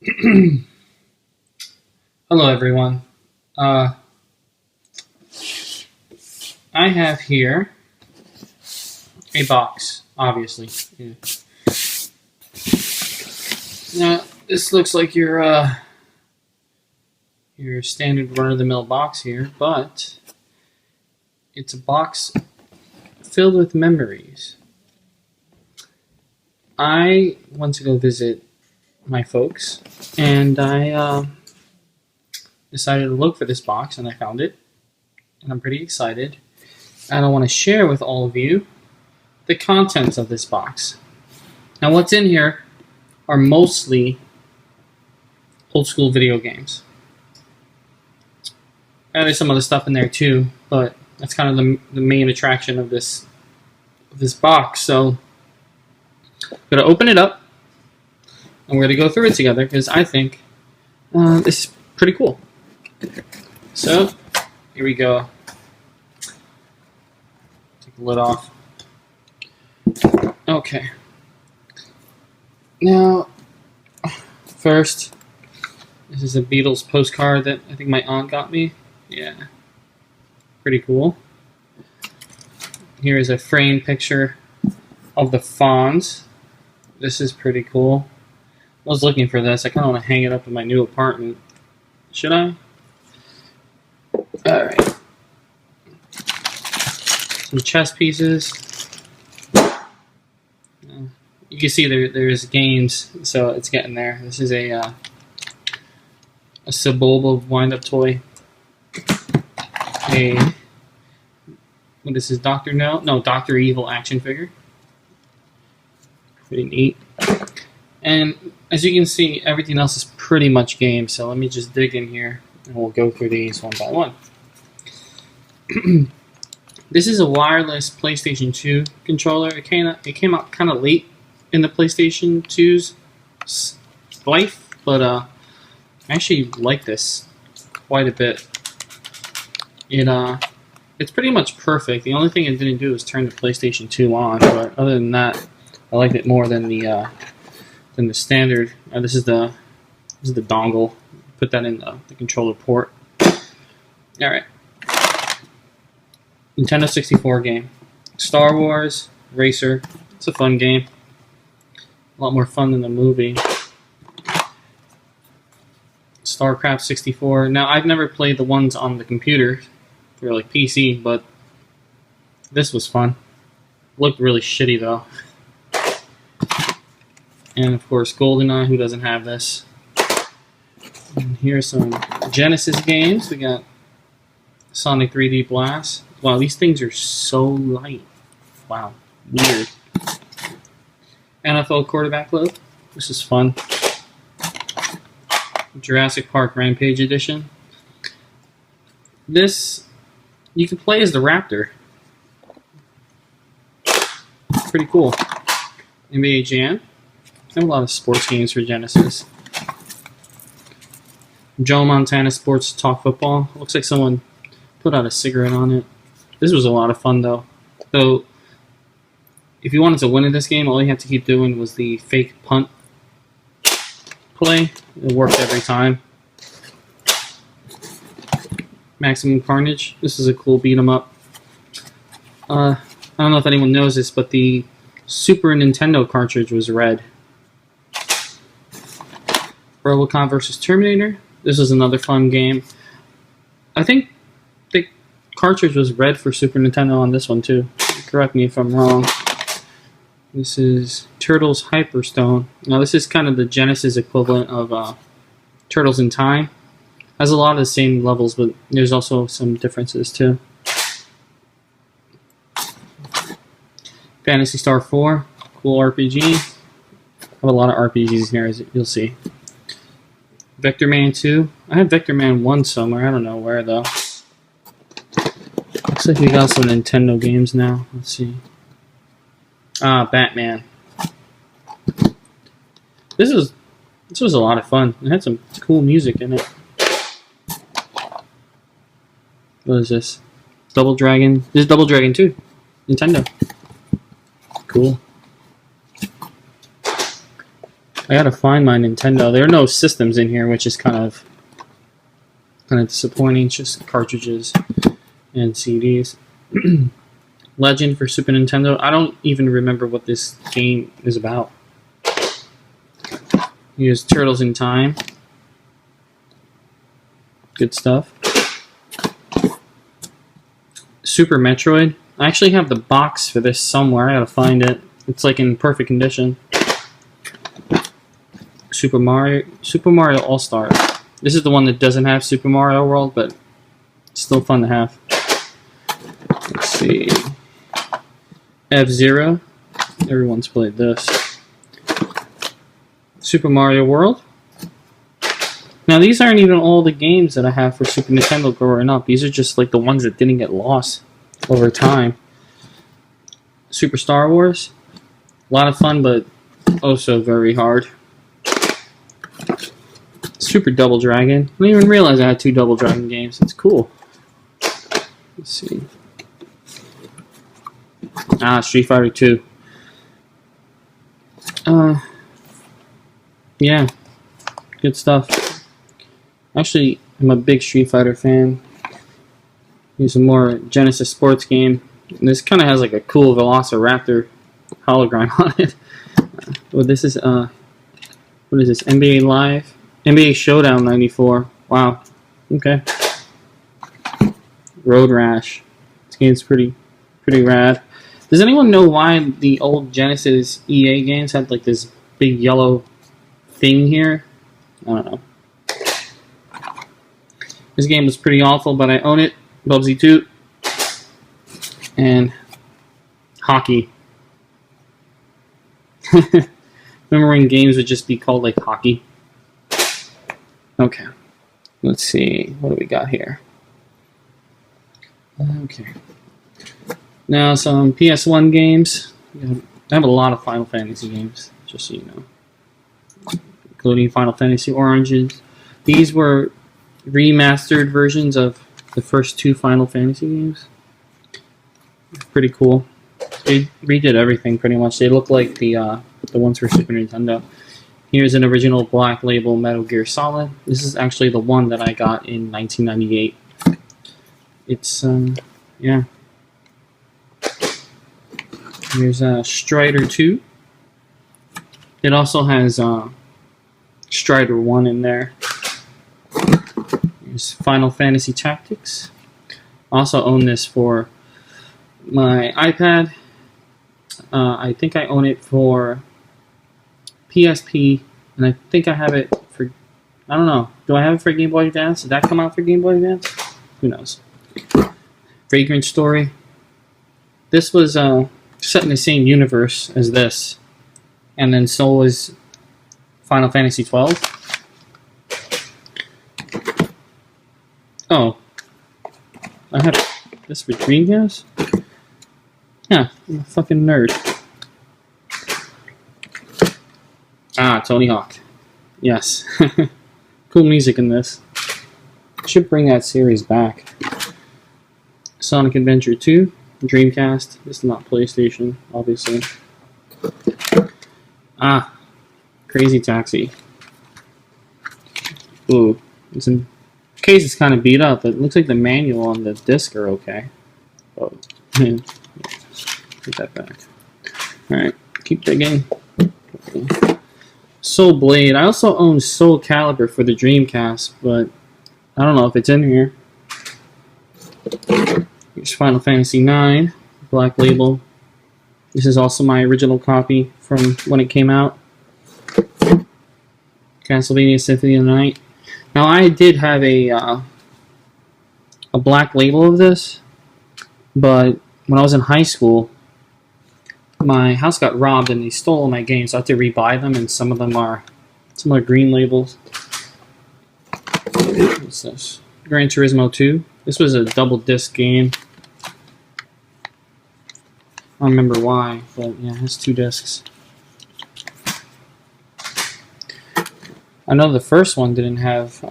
Hello, everyone. I have here a box, obviously. Yeah. Now, this looks like your standard run-of-the-mill box here, but it's a box filled with memories. I went to go visit my folks, and I decided to look for this box, and I found it, and I'm pretty excited. And I want to share with all of you the contents of this box. Now, what's in here are mostly old school video games. There's some other stuff in there too, but that's kind of the main attraction of this box. So I'm gonna open it up and we're gonna go through it together because I think this is pretty cool. So here we go. Take the lid off. Okay. Now, first, this is a Beatles postcard that I think my aunt got me. Yeah, pretty cool. Here is a framed picture of the Fonz. This is pretty cool. I was looking for this. I kind of want to hang it up in my new apartment. Should I? Alright. Some chess pieces. You can see there's games, so it's getting there. This is a Sebulba wind-up toy. What is this, Dr. No? No, Dr. Evil action figure. Pretty neat. And as you can see, everything else is pretty much games, so let me just dig in here and we'll go through these one by one. This is a wireless PlayStation 2 controller. It came out kind of late in the PlayStation 2's life, but I actually like this quite a bit. It's pretty much perfect. The only thing it didn't do was turn the PlayStation 2 on, but other than that, I liked it more than the standard. This is the dongle. Put that in the controller port. All right. Nintendo 64 game. Star Wars Racer. It's a fun game. A lot more fun than the movie. StarCraft 64. Now, I've never played the ones on the computer for like PC, but this was fun. Looked really shitty though. And of course, GoldenEye. Who doesn't have this? And here's some Genesis games. We got Sonic 3D Blast. Wow, these things are so light. Wow, weird. NFL Quarterback Club. This is fun. Jurassic Park Rampage Edition. This, you can play as the Raptor. Pretty cool. NBA Jam. I have a lot of sports games for Genesis. Joe Montana Sports Talk Football. Looks like someone put out a cigarette on it. This was a lot of fun though. So, if you wanted to win in this game, all you had to keep doing was the fake punt play. It worked every time. Maximum Carnage. This is a cool beat 'em up. I don't know if anyone knows this, but the Super Nintendo cartridge was red. RoboCop vs. Terminator. This is another fun game. I think the cartridge was red for Super Nintendo on this one too. Correct me if I'm wrong. This is Turtles Hyperstone. Now this is kind of the Genesis equivalent of Turtles in Time. Has a lot of the same levels, but there's also some differences too. Phantasy Star 4. Cool RPG. I have a lot of RPGs here, as you'll see. Vector Man 2. I have Vector Man 1 somewhere. I don't know where though. Looks like we got some Nintendo games now. Let's see. Batman. This was a lot of fun. It had some cool music in it. What is this? Double Dragon. This is Double Dragon 2. Nintendo. Cool. I gotta find my Nintendo. There are no systems in here, which is kind of disappointing. It's just cartridges and CDs. Legend for Super Nintendo. I don't even remember what this game is about. Here's Turtles in Time. Good stuff. Super Metroid. I actually have the box for this somewhere. I gotta find it. It's like in perfect condition. Super Mario All-Star. This is the one that doesn't have Super Mario World, but it's still fun to have. Let's see. F-Zero. Everyone's played this. Super Mario World. Now these aren't even all the games that I have for Super Nintendo growing up. These are just like the ones that didn't get lost over time. Super Star Wars. A lot of fun, but also very hard. Super Double Dragon. I didn't even realize I had 2 Double Dragon games. It's cool. Let's see. Street Fighter 2. Yeah. Good stuff. Actually, I'm a big Street Fighter fan. Here's a more Genesis sports game. And this kind of has like a cool Velociraptor hologram on it. Well, this is, what is this? NBA Live? NBA Showdown 94. Wow. Okay. Road Rash. This game's pretty rad. Does anyone know why the old Genesis EA games had like this big yellow thing here? I don't know. This game was pretty awful, but I own it. Bubsy Toot. And hockey. Remember when games would just be called like hockey? Okay. Let's see. What do we got here? Okay. Now some PS1 games. I have a lot of Final Fantasy games, just so you know. Including Final Fantasy Origins. These were remastered versions of the first 2 Final Fantasy games. Pretty cool. They redid everything pretty much. They look like the ones for Super Nintendo. Here's an original Black Label Metal Gear Solid. This is actually the one that I got in 1998. It's yeah. Here's Strider 2. It also has Strider 1 in there. Here's Final Fantasy Tactics. Also own this for my iPad. I think I own it for PSP, and I think I have it for, I don't know. Do I have it for Game Boy Advance? Did that come out for Game Boy Advance? Who knows? Vagrant Story. This was set in the same universe as this, and then so was Final Fantasy 12. Oh, I have this for Dreamcast? Yeah, I'm a fucking nerd. Tony Hawk. Yes. Cool music in this. Should bring that series back. Sonic Adventure 2, Dreamcast. This is not PlayStation, obviously. Crazy Taxi. Ooh, it's in case it's kind of beat up. It looks like the manual on the disc are okay. Oh, put that back. Alright, keep digging. Okay. Soul Blade. I also own Soul Calibur for the Dreamcast, but I don't know if it's in here. Here's Final Fantasy IX, Black Label. This is also my original copy from when it came out. Castlevania Symphony of the Night. Now I did have a Black Label of this, but when I was in high school, my house got robbed and they stole all my games. So I had to rebuy them, and some of them are green labels. What's this? Gran Turismo 2. This was a double disc game. I don't remember why, but yeah, it has 2 discs. I know the first one didn't have.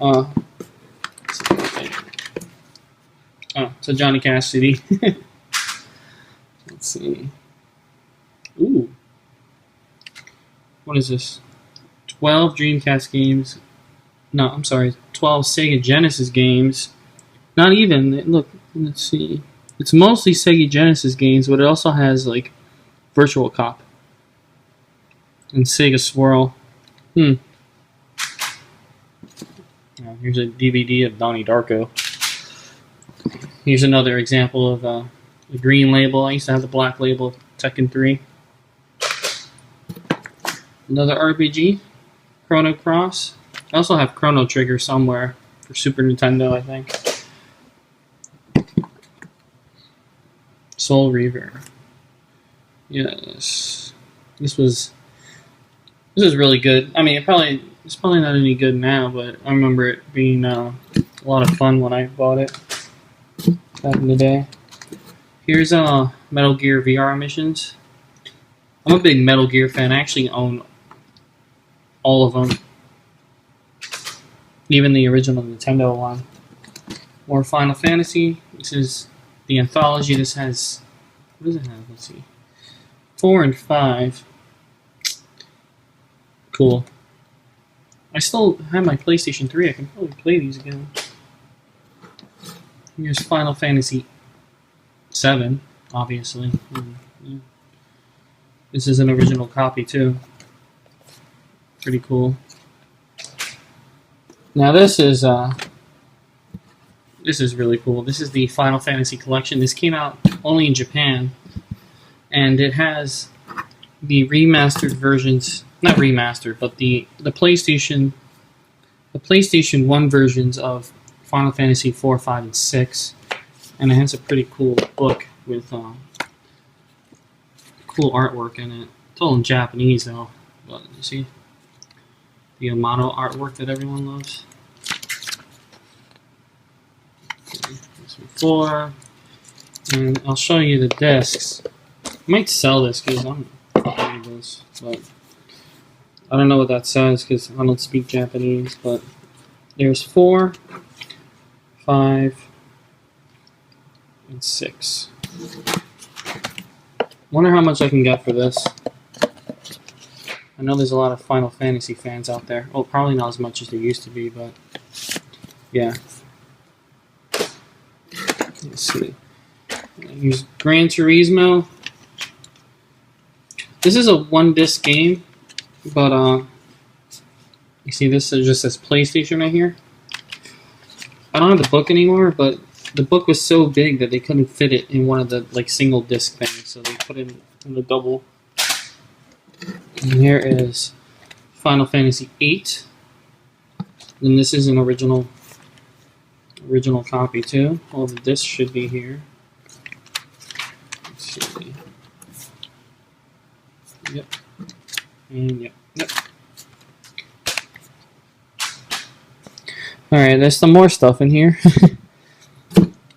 It's a Johnny Cash CD. Let's see. Ooh. What is this? 12 Dreamcast games. No, I'm sorry, 12 Sega Genesis games. Not even, look, let's see. It's mostly Sega Genesis games, but it also has, like, Virtual Cop and Sega Swirl. Here's a DVD of Donnie Darko. Here's another example of the green label. I used to have the black label of Tekken 3. Another RPG, Chrono Cross. I also have Chrono Trigger somewhere for Super Nintendo, I think. Soul Reaver. Yes, this is really good. I mean, it's probably not any good now, but I remember it being a lot of fun when I bought it back in the day. Here's Metal Gear VR missions. I'm a big Metal Gear fan. I actually own all of them, even the original Nintendo one. More Final Fantasy. This is the anthology. This has, what does it have? Let's see, 4 and 5. Cool. I still have my PlayStation 3. I can probably play these again. Here's Final Fantasy 7, obviously. Yeah. This is an original copy too. Pretty cool. Now this is really cool. This is the Final Fantasy collection. This came out only in Japan, and it has the remastered versions. Not remastered, but the PlayStation 1 versions of Final Fantasy 4, 5, and 6, and it has a pretty cool book with cool artwork in it. It's all in Japanese though, but you see the Yamato artwork that everyone loves. Okay, this before, and I'll show you the discs. I might sell this because I'm buying this, but I don't know what that says because I don't speak Japanese, but there's 4, 5, and 6. Wonder how much I can get for this. I know there's a lot of Final Fantasy fans out there. Oh, probably not as much as there used to be, but yeah. Let's see. Here's Gran Turismo. This is a 1-disc game. But, you see this just says PlayStation right here. I don't have the book anymore, but the book was so big that they couldn't fit it in one of the, like, single disc things, so they put it in the double. And here is Final Fantasy VIII. And this is an original copy, too. All the discs should be here. Let's see. Yep. And yep. Alright, there's some more stuff in here.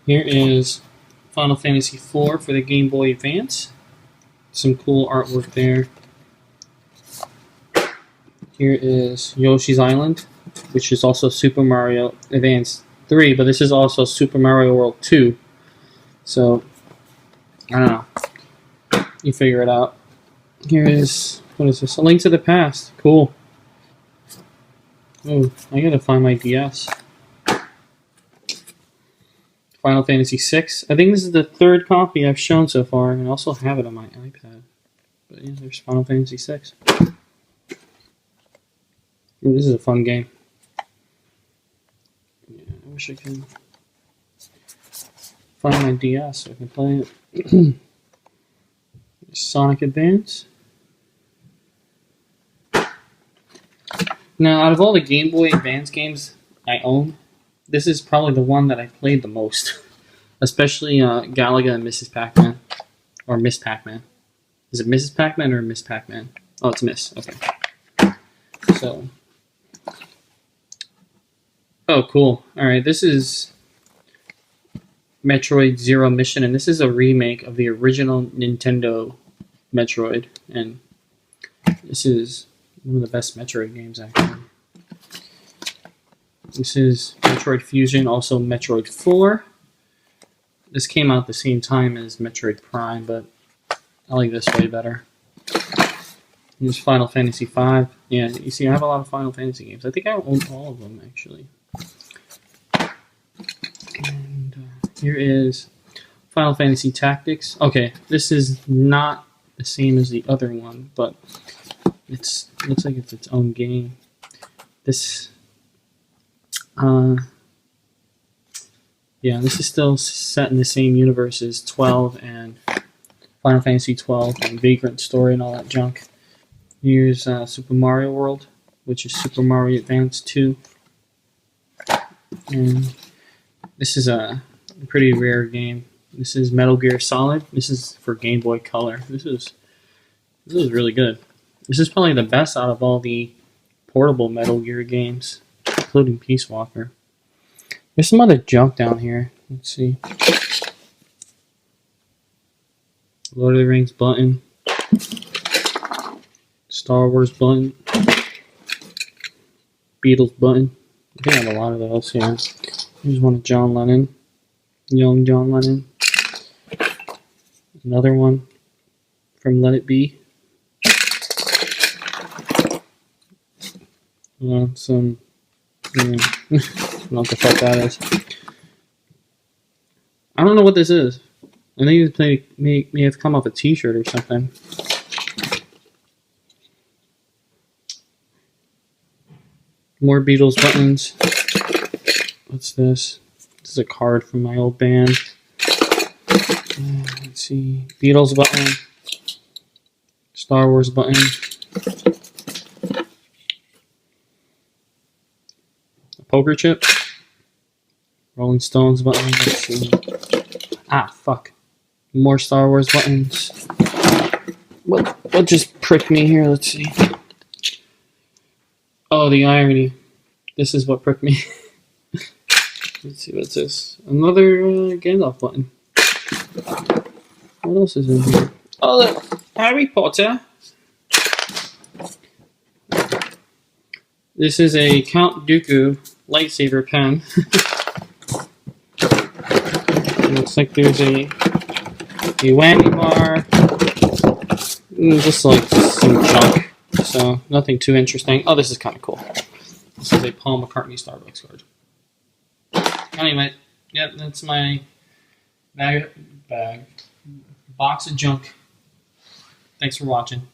Here is Final Fantasy IV for the Game Boy Advance. Some cool artwork there. Here is Yoshi's Island, which is also Super Mario Advance 3, but this is also Super Mario World 2. So, I don't know. You figure it out. Here is, what is this? A Link to the Past. Cool. Oh, I gotta find my DS. Final Fantasy VI. I think this is the 3rd copy I've shown so far, and I also have it on my iPad. But yeah, there's Final Fantasy VI. Ooh, this is a fun game. Yeah, I wish I could find my DS so I can play it. Sonic Advance. Now, out of all the Game Boy Advance games I own, this is probably the one that I played the most. Especially Galaga and Mrs. Pac-Man. Or Miss Pac-Man. Is it Mrs. Pac-Man or Miss Pac-Man? Oh, it's Miss. Okay. So. Oh, cool. Alright, this is Metroid Zero Mission, and this is a remake of the original Nintendo Metroid. And this is one of the best Metroid games, actually. This is Metroid Fusion, also Metroid 4. This came out at the same time as Metroid Prime, but I like this way better. Here's Final Fantasy V. Yeah, you see, I have a lot of Final Fantasy games. I think I own all of them, actually. And here is Final Fantasy Tactics. Okay, this is not the same as the other one, but it looks like it's its own game. This, yeah, this is still set in the same universe as 12 and Final Fantasy 12 and Vagrant Story and all that junk. Here's Super Mario World, which is Super Mario Advance 2. And this is a pretty rare game. This is Metal Gear Solid. This is for Game Boy Color. This is really good. This is probably the best out of all the portable Metal Gear games, including Peace Walker. There's some other junk down here. Let's see. Lord of the Rings button. Star Wars button. Beatles button. I think I have a lot of those here. Here's one of John Lennon. Young John Lennon. Another one from Let It Be. Some, I don't know what the fuck that is. I don't know what this is. I think it may have come off a t-shirt or something. More Beatles buttons. What's this? This is a card from my old band. Let's see. Beatles button. Star Wars button. A poker chip. Rolling Stones button. Let's see. Ah, fuck. More Star Wars buttons. What just pricked me here? Let's see. Oh, the irony. This is what pricked me. Let's see, what's this? Another Gandalf button. What else is in here? Oh, look! Harry Potter! This is a Count Dooku lightsaber pen. It looks like there's a whammy bar. Just like some junk. So, nothing too interesting. Oh, this is kind of cool. This is a Paul McCartney Starbucks card. Anyway, yep, that's my bag box of junk. Thanks for watching.